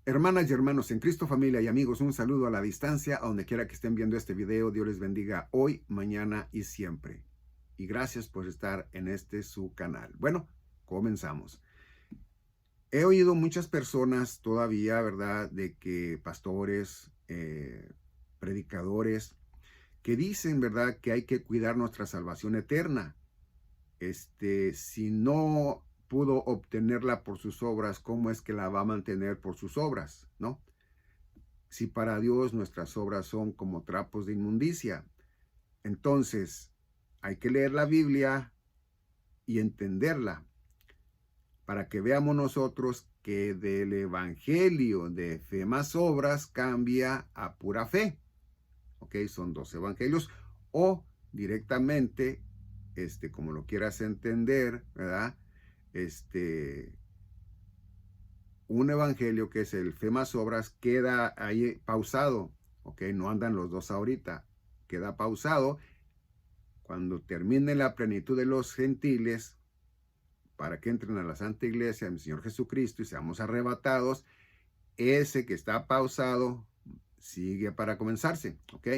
Hermanas y hermanos en Cristo, familia y amigos, un saludo a la distancia, a donde quiera que estén viendo este video. Dios les bendiga hoy, mañana y siempre. Y gracias por estar en este su canal. Bueno, comenzamos. He oído muchas personas todavía, ¿verdad?, de que pastores, predicadores, que dicen, ¿verdad?, que hay que cuidar nuestra salvación eterna. Si no pudo obtenerla por sus obras, ¿cómo es que la va a mantener por sus obras? ¿No? Si para Dios nuestras obras son como trapos de inmundicia. Entonces, hay que leer la Biblia y entenderla para que veamos nosotros que del evangelio de fe más obras cambia a pura fe. ¿Ok? Son dos evangelios o directamente, como lo quieras entender, ¿verdad? Un evangelio que es el fe más obras queda ahí pausado, ¿ok? No andan los dos ahorita, queda pausado. Cuando termine la plenitud de los gentiles, para que entren a la Santa Iglesia del Señor Jesucristo y seamos arrebatados, ese que está pausado sigue para comenzarse, ¿ok?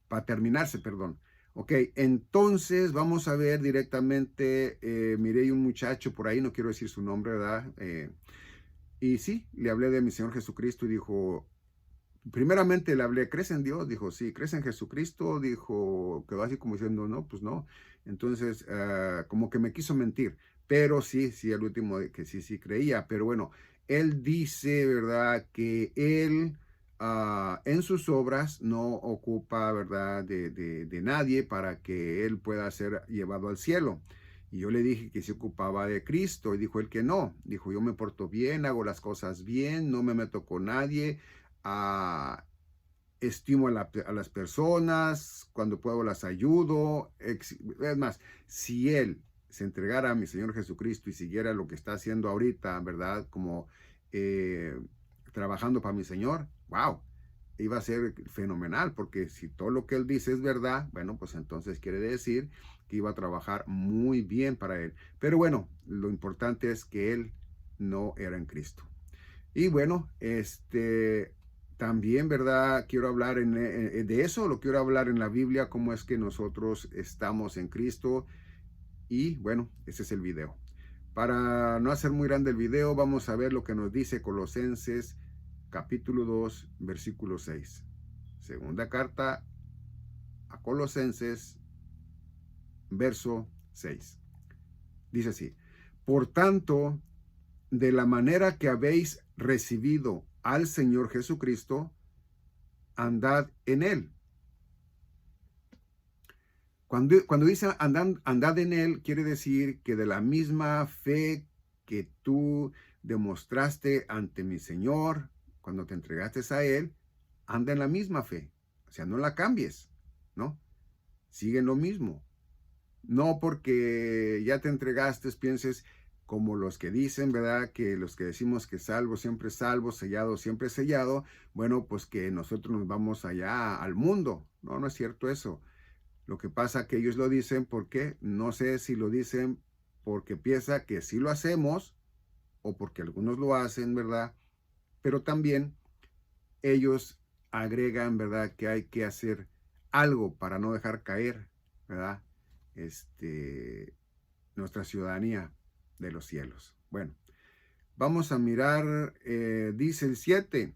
Para terminarse, perdón. Ok, entonces vamos a ver directamente, miré un muchacho por ahí, no quiero decir su nombre, ¿verdad? Y sí, le hablé de mi Señor Jesucristo y dijo, primeramente le hablé, ¿crees en Dios? Dijo, sí, ¿crees en Jesucristo? Dijo, quedó así como diciendo, no, pues no. Entonces, como que me quiso mentir, pero sí, el último de que sí creía, pero bueno, él dice, ¿verdad? Que él en sus obras no ocupa, ¿verdad? De nadie para que él pueda ser llevado al cielo. Y yo le dije que se ocupaba de Cristo y dijo él que no. Dijo, yo me porto bien, hago las cosas bien, no me meto con nadie, a estimo a las personas, cuando puedo las ayudo. Es más, si él se entregara a mi Señor Jesucristo y siguiera lo que está haciendo ahorita, ¿verdad? Como eh, trabajando para mi Señor, wow, iba a ser fenomenal, porque si todo lo que él dice es verdad, bueno, pues entonces quiere decir que iba a trabajar muy bien para él. Pero bueno, lo importante es que él no era en Cristo. Y bueno, también, ¿verdad? Quiero hablar de eso, lo quiero hablar en la Biblia, cómo es que nosotros estamos en Cristo. Y bueno, ese es el video. Para no hacer muy grande el video, vamos a ver lo que nos dice Colosenses capítulo 2, versículo 6. Segunda carta a Colosenses, verso 6. Dice así, por tanto, de la manera que habéis recibido al Señor Jesucristo, andad en él. Cuando dice andad en él, quiere decir que de la misma fe que tú demostraste ante mi Señor, cuando te entregaste a él, anda en la misma fe. O sea, no la cambies, ¿no? Sigue en lo mismo. No porque ya te entregaste, pienses como los que dicen, ¿verdad? Que los que decimos que salvo, sellado, siempre sellado. Bueno, pues que nosotros nos vamos allá al mundo. No, no es cierto eso. Lo que pasa que ellos lo dicen porque no sé si lo dicen porque piensa que sí lo hacemos o porque algunos lo hacen, ¿verdad? Pero también ellos agregan, ¿verdad? Que hay que hacer algo para no dejar caer, ¿verdad? Nuestra ciudadanía de los cielos. Bueno, vamos a mirar, dice el 7,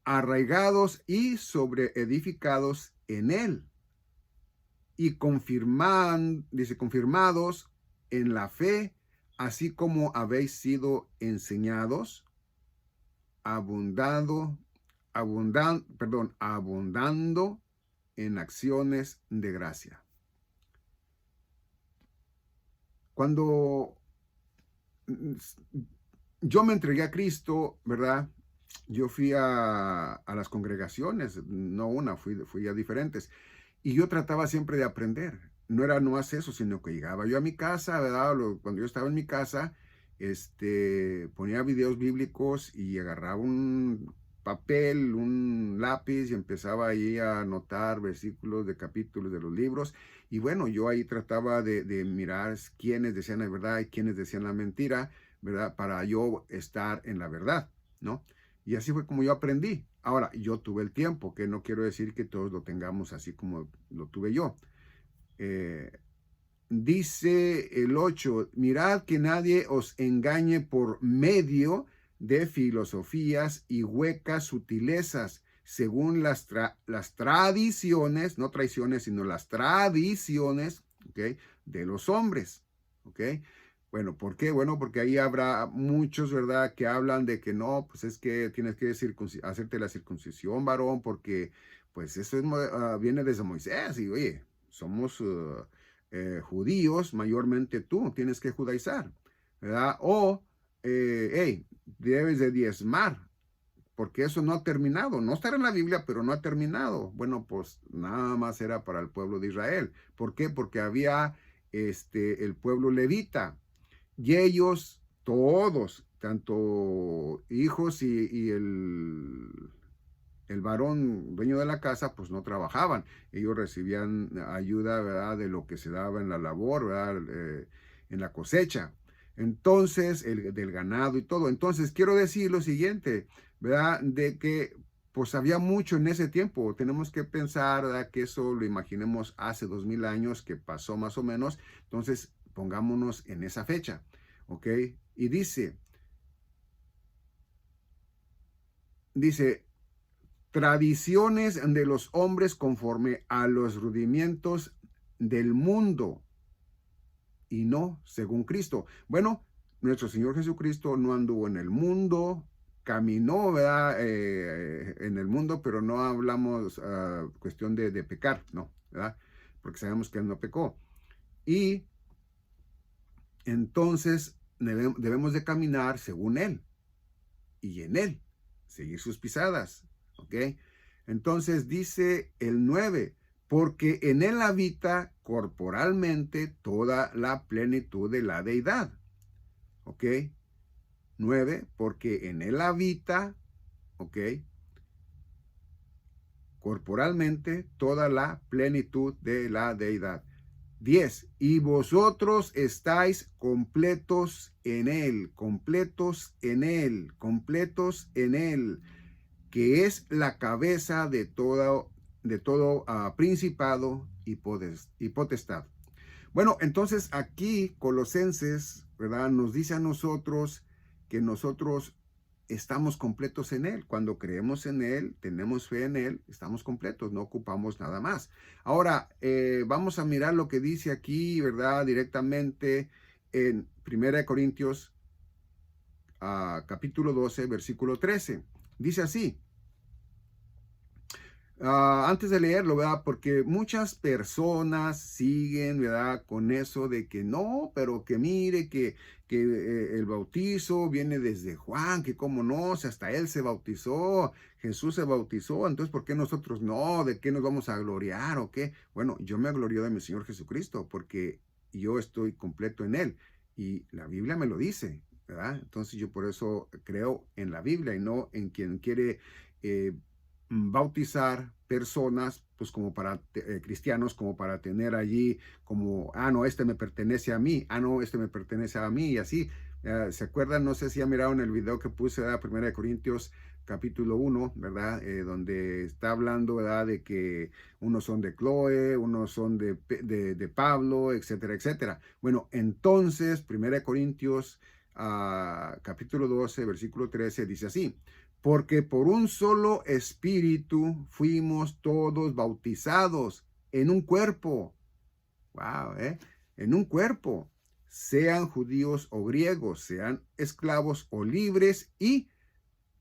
arraigados y sobreedificados en él y dice, confirmados en la fe, así como habéis sido enseñados, abundando en acciones de gracia. Cuando yo me entregué a Cristo, ¿verdad? Yo fui a las congregaciones, no una, fui a diferentes. Y yo trataba siempre de aprender. No era nomás eso, sino que llegaba yo a mi casa, ¿verdad? Cuando yo estaba en mi casa, ponía videos bíblicos y agarraba un papel, un lápiz y empezaba ahí a anotar versículos de capítulos de los libros. Y bueno, yo ahí trataba de mirar quiénes decían la verdad y quiénes decían la mentira, ¿verdad? Para yo estar en la verdad. ¿no? Y así fue como yo aprendí. Ahora, yo tuve el tiempo, que no quiero decir que todos lo tengamos así como lo tuve yo. Eh, Dice el 8, mirad que nadie os engañe por medio de filosofías y huecas sutilezas, según las tradiciones, no traiciones, sino las tradiciones, ¿ok? De los hombres, ¿ok? Bueno, ¿por qué? Bueno, porque ahí habrá muchos, ¿verdad?, que hablan de que no, pues es que tienes que hacerte la circuncisión, varón, porque pues eso viene desde Moisés, y oye, somos judíos, mayormente tú tienes que judaizar, ¿verdad? O, hey, debes de diezmar, porque eso no ha terminado, no estará en la Biblia, pero no ha terminado. Bueno, pues nada más era para el pueblo de Israel. ¿Por qué? Porque había el pueblo levita, y ellos, todos, tanto hijos y el varón dueño de la casa, pues no trabajaban. Ellos recibían ayuda, ¿verdad?, de lo que se daba en la labor, ¿verdad?, en la cosecha. Entonces, del ganado y todo. Entonces, quiero decir lo siguiente, ¿verdad?, de que pues había mucho en ese tiempo. Tenemos que pensar, ¿verdad?, que eso lo imaginemos hace 2000 años, que pasó más o menos. Entonces, pongámonos en esa fecha, ¿ok? Y dice, tradiciones de los hombres conforme a los rudimientos del mundo y no según Cristo. Bueno, nuestro Señor Jesucristo no anduvo en el mundo, caminó, ¿verdad?, en el mundo, pero no hablamos cuestión de pecar, no, ¿verdad? Porque sabemos que Él no pecó. Y entonces debemos de caminar según Él y en Él, seguir sus pisadas, ¿ok? Entonces dice el 9, porque en Él habita corporalmente toda la plenitud de la deidad, ¿ok? 9, porque en Él habita, ¿ok?, corporalmente toda la plenitud de la deidad. 10, y vosotros estáis completos en Él, completos en Él, completos en Él, que es la cabeza de todo principado y potestad. Bueno, entonces aquí Colosenses, ¿verdad?, nos dice a nosotros que nosotros estamos completos en Él. Cuando creemos en Él, tenemos fe en Él, estamos completos, no ocupamos nada más. Ahora, vamos a mirar lo que dice aquí, ¿verdad?, directamente en 1 Corintios capítulo 12, versículo 13. Dice así. Antes de leerlo, ¿verdad? Porque muchas personas siguen, ¿verdad?, con eso de que no, pero que mire que el bautizo viene desde Juan, que cómo no, si hasta él se bautizó, Jesús se bautizó, entonces ¿por qué nosotros no? ¿De qué nos vamos a gloriar o qué? Bueno, yo me glorio de mi Señor Jesucristo porque yo estoy completo en Él y la Biblia me lo dice, ¿verdad? Entonces yo por eso creo en la Biblia y no en quien quiere bautizar personas, pues como para cristianos, como para tener allí como, no, este me pertenece a mí, no, este me pertenece a mí, y así. ¿Se acuerdan? No sé si ya miraron el video que puse, ¿verdad?, 1 Corintios capítulo 1, ¿verdad? Donde está hablando, ¿verdad?, de que unos son de Chloe, unos son de Pablo, etcétera, etcétera. Bueno, entonces, 1 Corintios capítulo 12, versículo 13, dice así, porque por un solo espíritu fuimos todos bautizados en un cuerpo. Wow, en un cuerpo. Sean judíos o griegos, sean esclavos o libres, y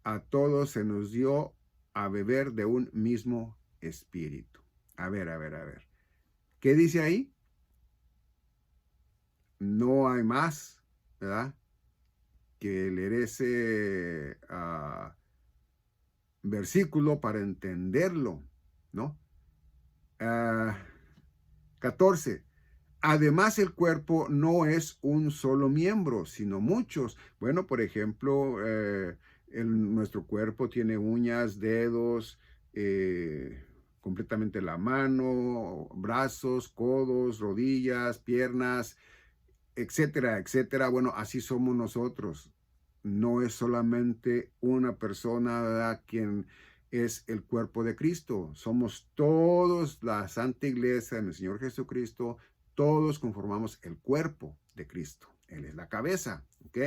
a todos se nos dio a beber de un mismo espíritu. A ver, a ver, a ver. ¿Qué dice ahí? No hay más, ¿verdad?, que leer ese versículo para entenderlo, ¿no? 14. Además, el cuerpo no es un solo miembro, sino muchos. Bueno, por ejemplo, nuestro cuerpo tiene uñas, dedos, completamente la mano, brazos, codos, rodillas, piernas, etcétera, etcétera. Bueno, así somos nosotros. no es solamente una persona, ¿verdad?, quien es el cuerpo de Cristo. Somos todos la Santa Iglesia del Señor Jesucristo, todos conformamos el cuerpo de Cristo. Él es la cabeza, ¿ok?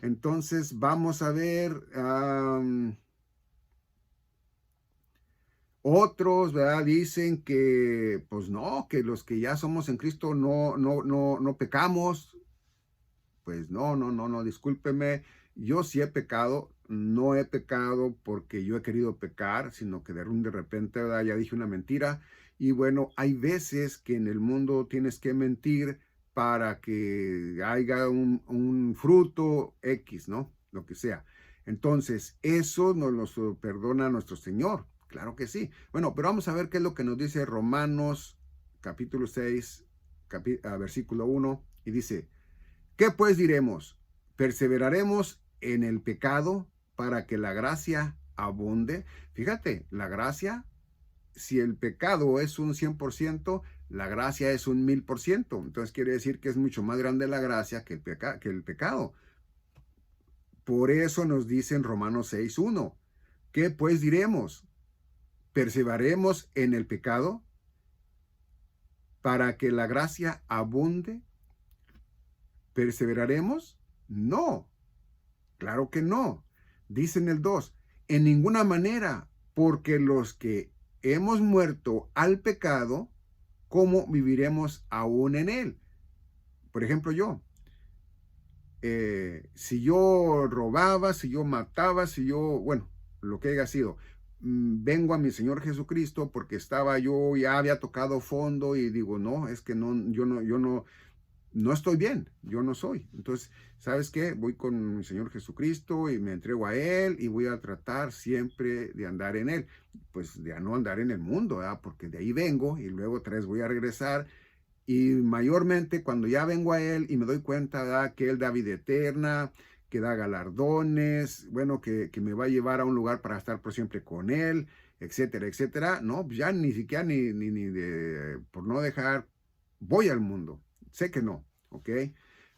Entonces vamos a ver otros, ¿verdad? Dicen que, pues no, que los que ya somos en Cristo no pecamos. Pues no, discúlpeme, yo sí he pecado, no he pecado porque yo he querido pecar, sino que de repente, ¿verdad?, ya dije una mentira. Y bueno, hay veces que en el mundo tienes que mentir para que haya un fruto X, ¿no? Lo que sea. Entonces, eso nos lo perdona nuestro Señor, claro que sí. Bueno, pero vamos a ver qué es lo que nos dice Romanos capítulo 6, versículo 1, y dice: ¿qué pues diremos? ¿Perseveraremos en el pecado para que la gracia abunde? Fíjate, la gracia, si el pecado es un 100%, la gracia es un 1000%. Entonces quiere decir que es mucho más grande la gracia que el pecado. Por eso nos dice en Romanos 6:1, ¿qué pues diremos? ¿Perseveraremos en el pecado para que la gracia abunde? ¿Perseveraremos? No. Claro que no. Dice en el 2, en ninguna manera, porque los que hemos muerto al pecado, ¿cómo viviremos aún en él? Por ejemplo, si yo robaba, si yo mataba, bueno, lo que haya sido, vengo a mi Señor Jesucristo porque ya había tocado fondo y digo, no, es que no estoy bien, yo no soy. Entonces, ¿sabes qué? Voy con mi Señor Jesucristo y me entrego a Él y voy a tratar siempre de andar en Él. Pues de no andar en el mundo, ¿verdad? Porque de ahí vengo y luego otra vez voy a regresar. Y mayormente cuando ya vengo a Él y me doy cuenta, ¿verdad?, que Él da vida eterna, que da galardones, bueno, que me va a llevar a un lugar para estar por siempre con Él, etcétera, etcétera. No, ya ni siquiera por no dejar, voy al mundo. Sé que no, ¿ok?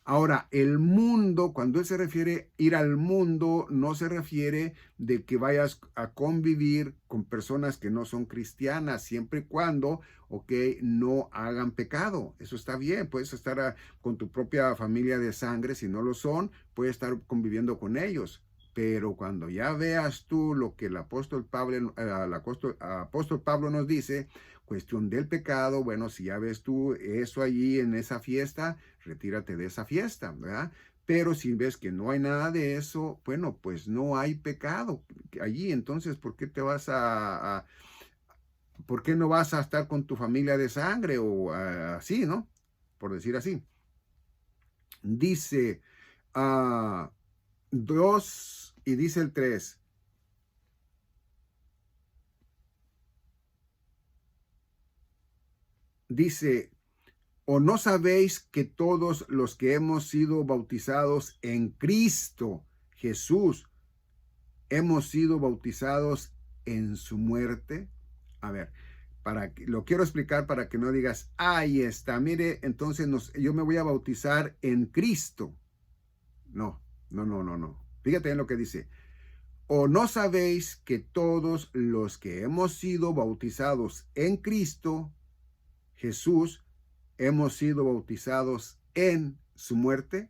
Ahora, el mundo, cuando él se refiere ir al mundo, no se refiere de que vayas a convivir con personas que no son cristianas, siempre y cuando, ok, no hagan pecado. Eso está bien, puedes estar con tu propia familia de sangre, si no lo son, puedes estar conviviendo con ellos. Pero cuando ya veas tú lo que el apóstol Pablo nos dice, cuestión del pecado, bueno, si ya ves tú eso allí en esa fiesta, retírate de esa fiesta, ¿verdad? Pero si ves que no hay nada de eso, bueno, pues no hay pecado allí. Entonces, ¿por qué no vas a estar con tu familia de sangre o así, ¿no? Por decir así. Dice 2 y dice el 3. Dice, ¿o no sabéis que todos los que hemos sido bautizados en Cristo Jesús, hemos sido bautizados en su muerte? A ver, lo quiero explicar para que no digas, ahí está, mire, entonces yo me voy a bautizar en Cristo. No. Fíjate en lo que dice. ¿O no sabéis que todos los que hemos sido bautizados en Cristo Jesús, hemos sido bautizados en su muerte?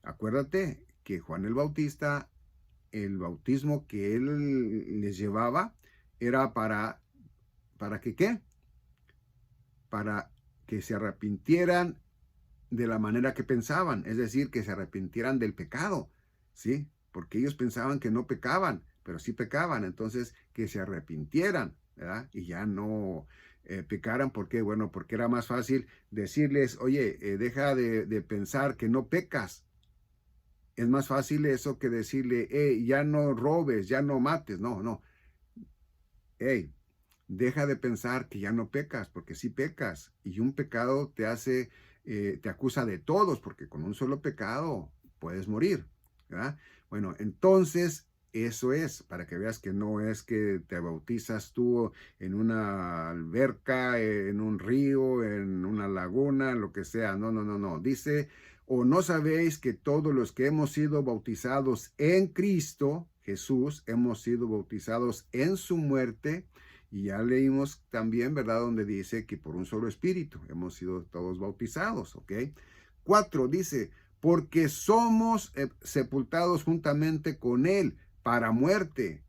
Acuérdate que Juan el Bautista, el bautismo que él les llevaba era ¿para que qué? Para que se arrepintieran de la manera que pensaban, es decir, que se arrepintieran del pecado, ¿sí? Porque ellos pensaban que no pecaban, pero sí pecaban, entonces que se arrepintieran, ¿verdad? Y ya no pecaran, ¿por qué? Bueno, porque era más fácil decirles, oye, deja de pensar que no pecas. Es más fácil eso que decirle, hey, ya no robes, ya no mates. No. Hey, deja de pensar que ya no pecas, porque sí pecas. Y un pecado te acusa de todos, porque con un solo pecado puedes morir, ¿verdad? Bueno, entonces eso es, para que veas que no es que te bautizas tú en una alberca, en un río, en una laguna, lo que sea. No. Dice, ¿O no sabéis que todos los que hemos sido bautizados en Cristo Jesús, hemos sido bautizados en su muerte? Y ya leímos también, ¿verdad? Donde dice que por un solo espíritu hemos sido todos bautizados, ¿ok? 4 dice, porque somos sepultados juntamente con él para muerte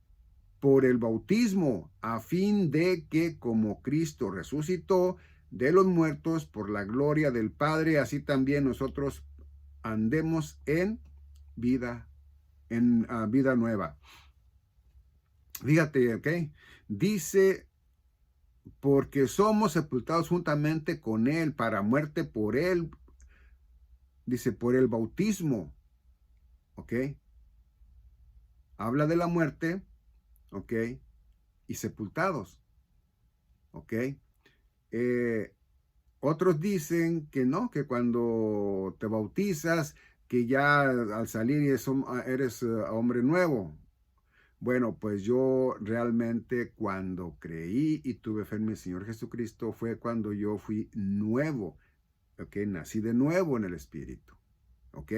por el bautismo, a fin de que como Cristo resucitó de los muertos por la gloria del Padre, así también nosotros andemos en vida, vida nueva. Fíjate, ¿ok? Dice, porque somos sepultados juntamente con él para muerte por él, dice, por el bautismo, ¿ok? Habla de la muerte, ¿ok? Y sepultados, ¿ok? Otros dicen que no, que cuando te bautizas, que ya al salir eres hombre nuevo. Bueno, pues yo realmente cuando creí y tuve fe en mi Señor Jesucristo fue cuando yo fui nuevo, ¿ok? Nací de nuevo en el Espíritu, ¿ok?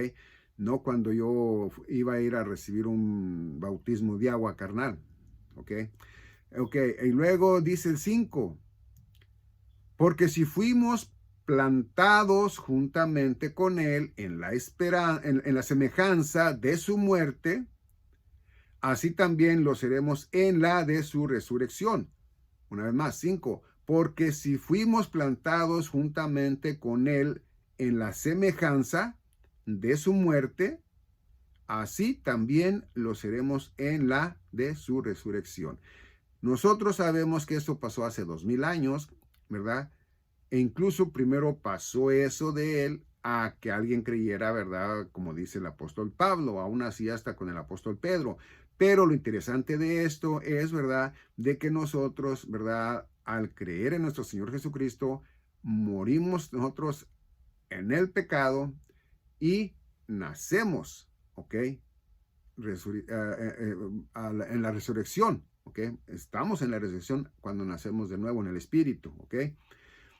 No cuando yo iba a ir a recibir un bautismo de agua carnal, ¿ok? Ok, y luego dice el 5, porque si fuimos plantados juntamente con él en en la semejanza de su muerte, así también lo seremos en la de su resurrección. Una vez más, 5, porque si fuimos plantados juntamente con él en la semejanza de su muerte, así también lo seremos en la de su resurrección. Nosotros sabemos que esto pasó hace 2000 años, ¿verdad? E incluso primero pasó eso de él a que alguien creyera, ¿verdad? Como dice el apóstol Pablo, aún así hasta con el apóstol Pedro. Pero lo interesante de esto es, ¿verdad? De que nosotros, ¿verdad? Al creer en nuestro Señor Jesucristo, morimos nosotros en el pecado y nacemos, ¿ok? En la resurrección, ¿ok? Estamos en la resurrección cuando nacemos de nuevo en el Espíritu, ¿ok?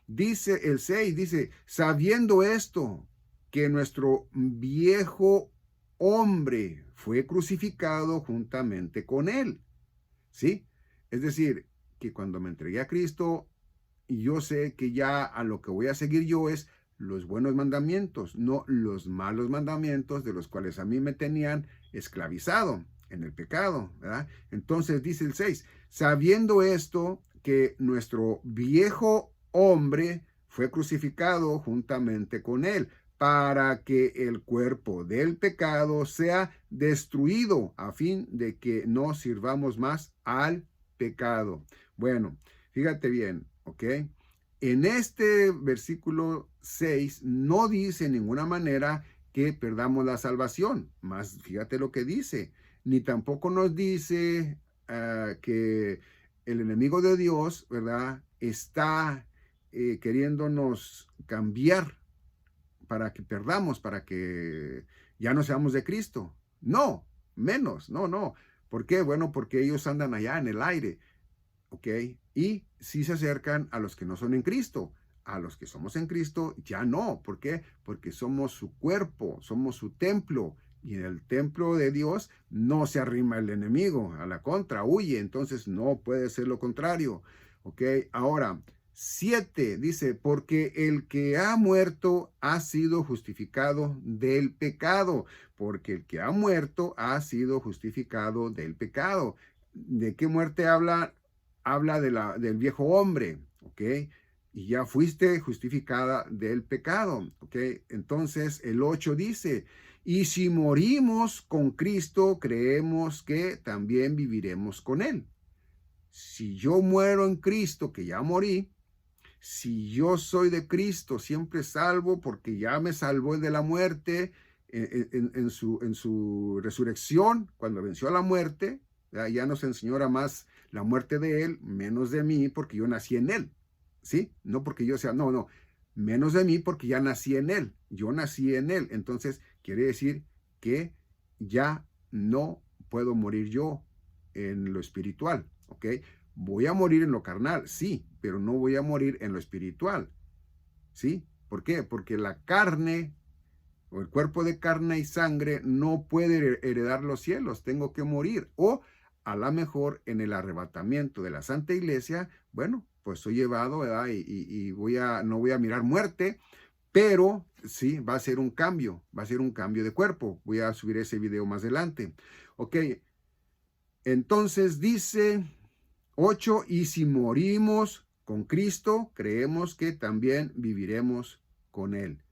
Dice el 6, dice, sabiendo esto, que nuestro viejo hombre fue crucificado juntamente con él, ¿sí? Es decir, que cuando me entregué a Cristo, yo sé que ya a lo que voy a seguir yo es los buenos mandamientos, no los malos mandamientos de los cuales a mí me tenían esclavizado en el pecado, ¿verdad? Entonces dice el 6, sabiendo esto, que nuestro viejo hombre fue crucificado juntamente con él, para que el cuerpo del pecado sea destruido, a fin de que no sirvamos más al pecado. Bueno, fíjate bien, ¿ok? En este versículo 6 no dice en ninguna manera que perdamos la salvación, más fíjate lo que dice, ni tampoco nos dice que el enemigo de Dios, ¿verdad? Está queriéndonos cambiar para que perdamos, para que ya no seamos de Cristo. No, menos, no. ¿Por qué? Bueno, porque ellos andan allá en el aire, ¿ok? Y sí se acercan a los que no son en Cristo. A los que somos en Cristo ya no. ¿Por qué? Porque somos su cuerpo, somos su templo. Y en el templo de Dios no se arrima el enemigo, a la contra, huye. Entonces no puede ser lo contrario. ¿Ok? Ahora, 7 dice, porque el que ha muerto ha sido justificado del pecado. Porque el que ha muerto ha sido justificado del pecado. ¿De qué muerte habla? Habla del viejo hombre, ¿ok? Y ya fuiste justificada del pecado, ¿ok? Entonces el 8 dice, y si morimos con Cristo, creemos que también viviremos con él. Si yo muero en Cristo, que ya morí, si yo soy de Cristo, siempre salvo, porque ya me salvó de la muerte en su resurrección, cuando venció a la muerte, ya nos enseñó más la muerte de él, menos de mí, porque yo nací en él, ¿sí? No porque yo sea, no, menos de mí porque ya nací en él, yo nací en él, entonces quiere decir que ya no puedo morir yo en lo espiritual, ¿ok? Voy a morir en lo carnal, sí, pero no voy a morir en lo espiritual, ¿sí? ¿Por qué? Porque la carne, o el cuerpo de carne y sangre no puede heredar los cielos, tengo que morir. O a lo mejor en el arrebatamiento de la Santa Iglesia, bueno, pues soy llevado, ¿verdad? Y no voy a mirar muerte, pero sí, va a ser un cambio, va a ser un cambio de cuerpo. Voy a subir ese video más adelante. Ok, entonces dice 8, y si morimos con Cristo, creemos que también viviremos con Él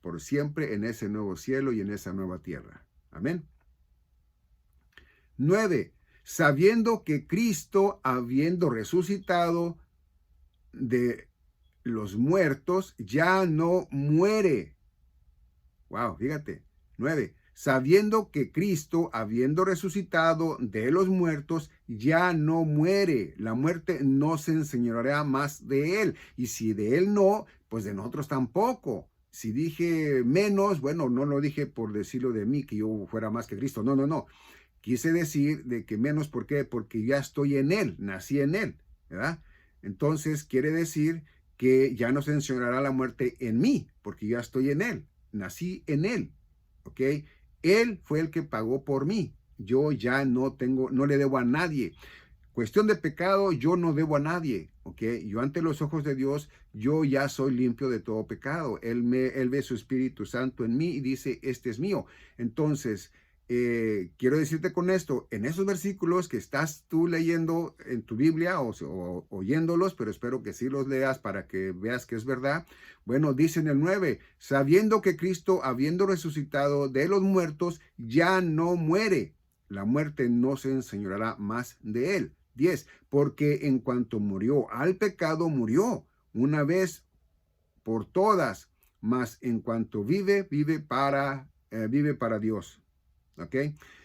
por siempre en ese nuevo cielo y en esa nueva tierra. Amén. 9. Sabiendo que Cristo, habiendo resucitado de los muertos, ya no muere. Wow, fíjate. 9. Sabiendo que Cristo, habiendo resucitado de los muertos, ya no muere. La muerte no se enseñoreará más de Él. Y si de Él no, pues de nosotros tampoco. Si dije menos, bueno, no lo dije por decirlo de mí, que yo fuera más que Cristo. No, no, no. Quise decir de que menos, ¿por qué? Porque ya estoy en Él, nací en Él, ¿verdad? Entonces quiere decir que ya no se enseñoreará la muerte en mí, porque ya estoy en Él, nací en Él, ¿ok? Él fue el que pagó por mí. Yo ya no le debo a nadie. Cuestión de pecado, yo no debo a nadie, ¿ok? Yo ante los ojos de Dios, yo ya soy limpio de todo pecado. Él ve su Espíritu Santo en mí y dice, este es mío. Entonces, quiero decirte con esto, en esos versículos que estás tú leyendo en tu Biblia o oyéndolos, pero espero que sí los leas para que veas que es verdad. Bueno, dice en el 9, sabiendo que Cristo, habiendo resucitado de los muertos, ya no muere. La muerte no se enseñoreará más de Él. 10, porque en cuanto murió al pecado, murió una vez por todas, mas en cuanto vive para Dios. ¿Ok?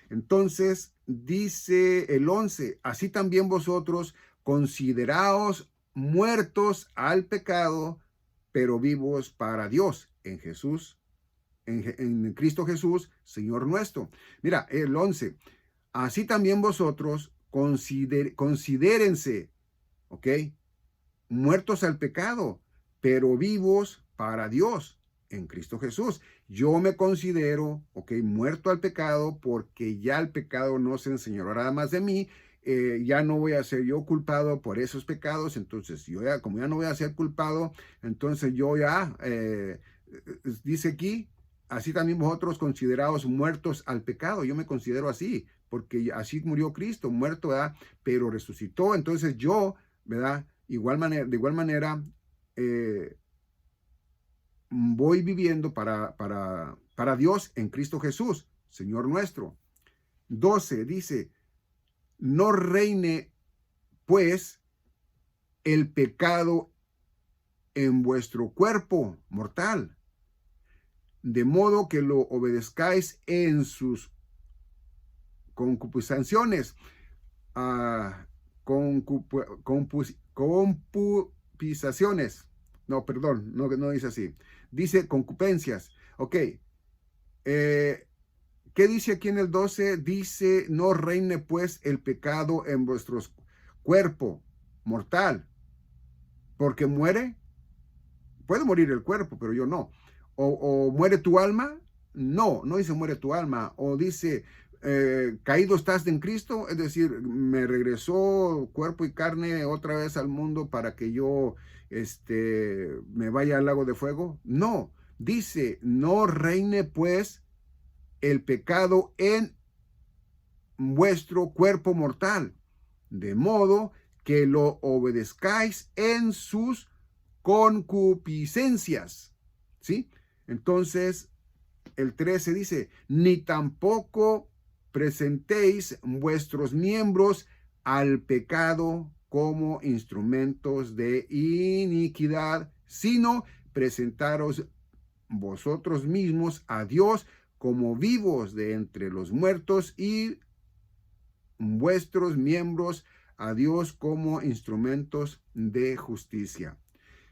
Entonces dice el 11, así también vosotros consideraos muertos al pecado, pero vivos para Dios en Jesús, en Cristo Jesús, Señor nuestro. Mira, el 11, así también vosotros considérense, ¿ok? Muertos al pecado, pero vivos para Dios en Cristo Jesús. Yo me considero, ¿ok? Muerto al pecado porque ya el pecado no se enseñoreará más de mí. Ya no voy a ser yo culpado por esos pecados. Entonces, como ya no voy a ser culpado, entonces yo ya, dice aquí, así también vosotros consideraos muertos al pecado. Yo me considero así, porque así murió Cristo, muerto, ¿verdad? Pero resucitó. Entonces yo, ¿verdad? De igual manera, voy viviendo para Dios en Cristo Jesús, Señor nuestro. 12 dice, no reine pues el pecado en vuestro cuerpo mortal, de modo que lo obedezcáis en sus concupiscencias, concupiscencias. No, perdón, no dice así. Dice concupiscencias. Ok. ¿Qué dice aquí en el 12? Dice, no reine pues el pecado en vuestros cuerpo mortal, porque muere. Puede morir el cuerpo, pero yo no. O muere tu alma. No dice muere tu alma. O dice, caído estás en Cristo, es decir, me regresó cuerpo y carne otra vez al mundo para que yo me vaya al lago de fuego. No, dice, no reine pues el pecado en vuestro cuerpo mortal, de modo que lo obedezcáis en sus concupiscencias. ¿Sí? Entonces, el 13 dice, ni tampoco presentéis vuestros miembros al pecado como instrumentos de iniquidad, sino presentaros vosotros mismos a Dios como vivos de entre los muertos y vuestros miembros a Dios como instrumentos de justicia.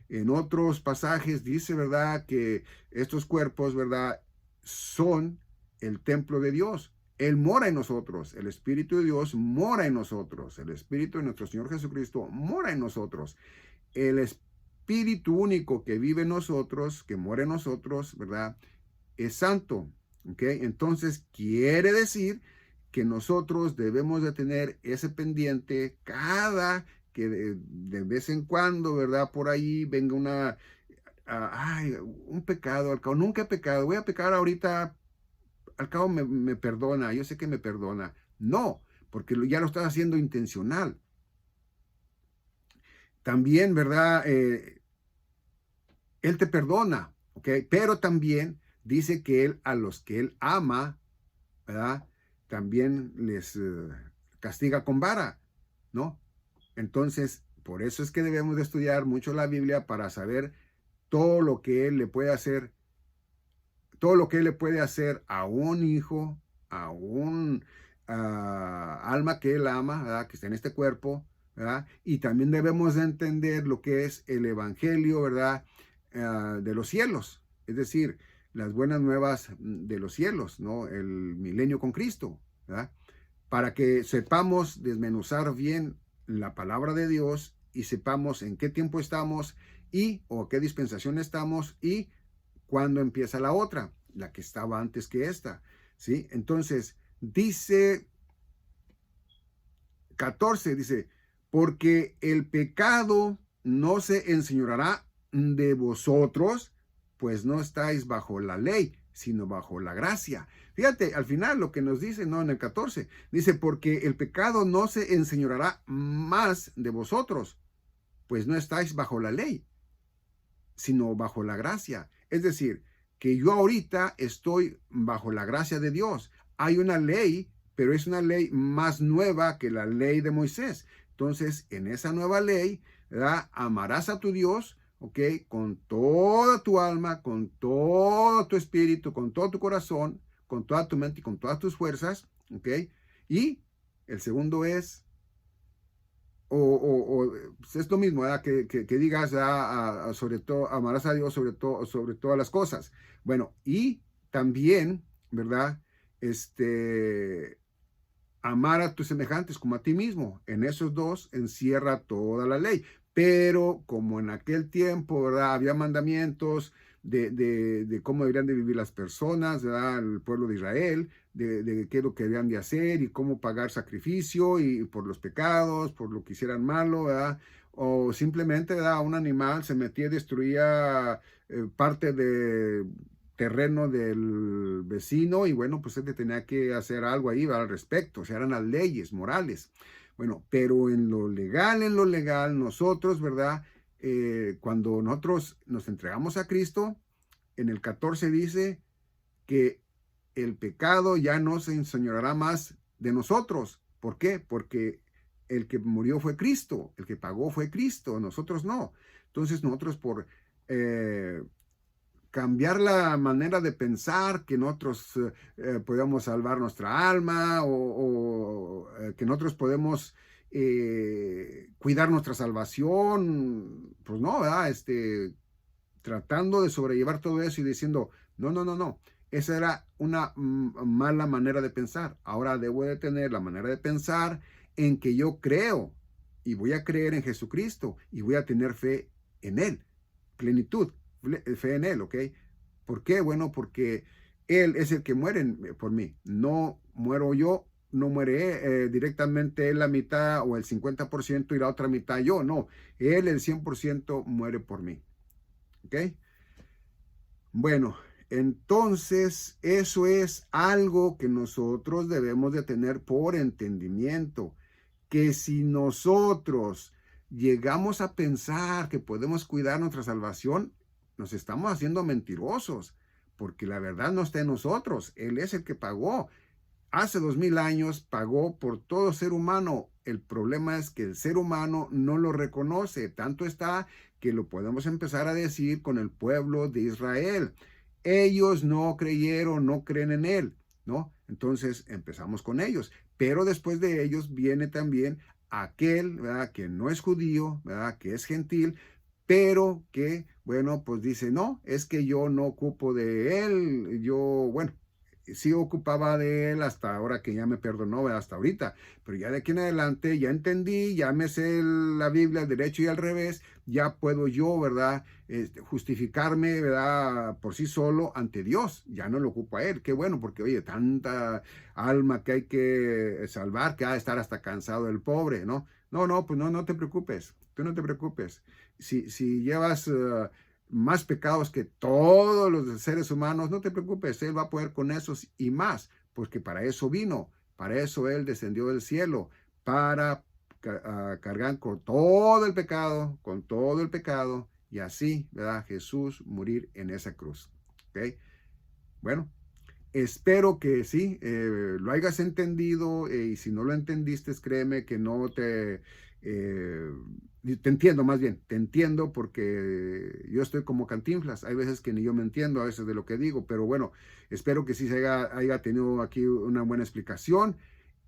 En otros pasajes dice, ¿verdad?, que estos cuerpos, ¿verdad?, son el templo de Dios. Él mora en nosotros. El Espíritu de Dios mora en nosotros. El Espíritu de nuestro Señor Jesucristo mora en nosotros. El Espíritu único que vive en nosotros, que mora en nosotros, ¿verdad?, es santo. ¿Ok? Entonces quiere decir que nosotros debemos de tener ese pendiente cada que de vez en cuando, ¿verdad? Por ahí venga un pecado, al cabo, nunca he pecado, voy a pecar ahorita, al cabo me perdona, yo sé que me perdona. No, porque ya lo estás haciendo intencional. También, ¿verdad? Él te perdona, ¿ok? Pero también dice que Él, a los que Él ama, ¿verdad? También les castiga con vara, ¿no? Entonces, por eso es que debemos de estudiar mucho la Biblia para saber todo lo que Él le puede hacer, todo lo que Él le puede hacer a un hijo, a un alma que Él ama, ¿verdad? Que está en este cuerpo, ¿verdad? Y también debemos de entender lo que es el Evangelio, ¿verdad? De los cielos, es decir, las buenas nuevas de los cielos, ¿no? El milenio con Cristo, ¿verdad? Para que sepamos desmenuzar bien la palabra de Dios y sepamos en qué tiempo estamos y o qué dispensación estamos y cuándo empieza la otra, la que estaba antes que esta, ¿sí? Entonces, dice 14, dice, porque el pecado no se enseñoreará de vosotros, pues no estáis bajo la ley, sino bajo la gracia. Fíjate, al final lo que nos dice, no en el 14, dice, porque el pecado no se enseñoreará más de vosotros, pues no estáis bajo la ley, sino bajo la gracia. Es decir, que yo ahorita estoy bajo la gracia de Dios. Hay una ley, pero es una ley más nueva que la ley de Moisés. Entonces, en esa nueva ley, ¿verdad? Amarás a tu Dios, ¿ok? Con toda tu alma, con todo tu espíritu, con todo tu corazón, con toda tu mente y con todas tus fuerzas, ¿ok? Y el segundo es pues es lo mismo, ¿verdad? Que digas sobre todo, amarás a Dios sobre todas las cosas. Bueno, y también, ¿verdad? Amar a tus semejantes como a ti mismo. En esos dos encierra toda la ley. Pero como en aquel tiempo, ¿verdad? Había mandamientos de cómo deberían de vivir las personas, ¿verdad? El pueblo de Israel, de qué es lo que debían de hacer y cómo pagar sacrificio y por los pecados, por lo que hicieran malo, ¿verdad? O simplemente, ¿verdad? Un animal se metía y destruía parte de terreno del vecino y bueno, pues él tenía que hacer algo ahí al respecto, o sea, eran las leyes morales. Bueno, pero en lo legal, nosotros, ¿verdad? Cuando nosotros nos entregamos a Cristo, en el 14 dice que el pecado ya no se enseñoreará más de nosotros. ¿Por qué? Porque el que murió fue Cristo, el que pagó fue Cristo, nosotros no. Entonces nosotros por cambiar la manera de pensar, que nosotros podamos salvar nuestra alma que nosotros podemos cuidar nuestra salvación, pues no, ¿verdad? Tratando de sobrellevar todo eso y diciendo, no, no, no, no, esa era una mala manera de pensar. Ahora debo de tener la manera de pensar en que yo creo y voy a creer en Jesucristo y voy a tener fe en Él, plenitud fe en Él, ¿ok? ¿Por qué? Bueno, porque Él es el que muere por mí. No muero yo, no muere directamente Él la mitad o el 50% y la otra mitad yo. No, Él el 100% muere por mí. ¿Ok? Bueno, entonces eso es algo que nosotros debemos de tener por entendimiento. Que si nosotros llegamos a pensar que podemos cuidar nuestra salvación, nos estamos haciendo mentirosos, porque la verdad no está en nosotros. Él es el que pagó. Hace 2000 años pagó por todo ser humano. El problema es que el ser humano no lo reconoce. Tanto está que lo podemos empezar a decir con el pueblo de Israel. Ellos no creyeron, no creen en Él, ¿no? Entonces empezamos con ellos. Pero después de ellos viene también aquel, ¿verdad? Que no es judío, ¿verdad? Que es gentil, pero que, bueno, pues dice, no, es que yo no ocupo de Él. Yo, bueno, sí ocupaba de él hasta ahora que ya me perdonó, ¿verdad? Hasta ahorita, pero ya de aquí en adelante ya entendí, ya me sé la Biblia al derecho y al revés, ya puedo yo, ¿verdad? Justificarme, ¿verdad? Por sí solo ante Dios, ya no lo ocupo a él, qué bueno, porque oye, tanta alma que hay que salvar, que ha de estar hasta cansado el pobre, ¿no? No, no, pues no, no te preocupes, tú no te preocupes. Si llevas más pecados que todos los seres humanos, no te preocupes, Él va a poder con esos y más, porque para eso vino, para eso Él descendió del cielo, para cargar con todo el pecado, y así, ¿verdad? Jesús morir en esa cruz. ¿Ok? Bueno, espero que sí, lo hayas entendido y si no lo entendiste, créeme que no te entiendo más bien, te entiendo porque yo estoy como Cantinflas, hay veces que ni yo me entiendo a veces de lo que digo, pero bueno, espero que sí se haya tenido aquí una buena explicación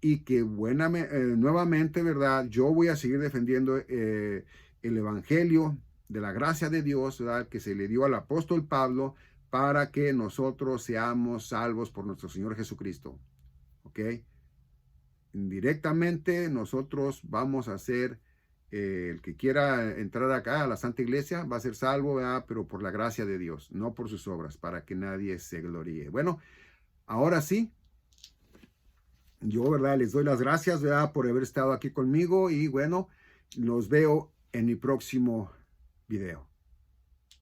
y que nuevamente, ¿verdad? Yo voy a seguir defendiendo el Evangelio de la gracia de Dios, ¿verdad? Que se le dio al apóstol Pablo para que nosotros seamos salvos por nuestro Señor Jesucristo. ¿Ok? Indirectamente nosotros vamos a ser, el que quiera entrar acá a la Santa Iglesia va a ser salvo, ¿verdad? Pero por la gracia de Dios, no por sus obras, para que nadie se gloríe. Bueno, ahora sí, yo, ¿verdad? Les doy las gracias, ¿verdad? Por haber estado aquí conmigo y bueno, los veo en mi próximo video.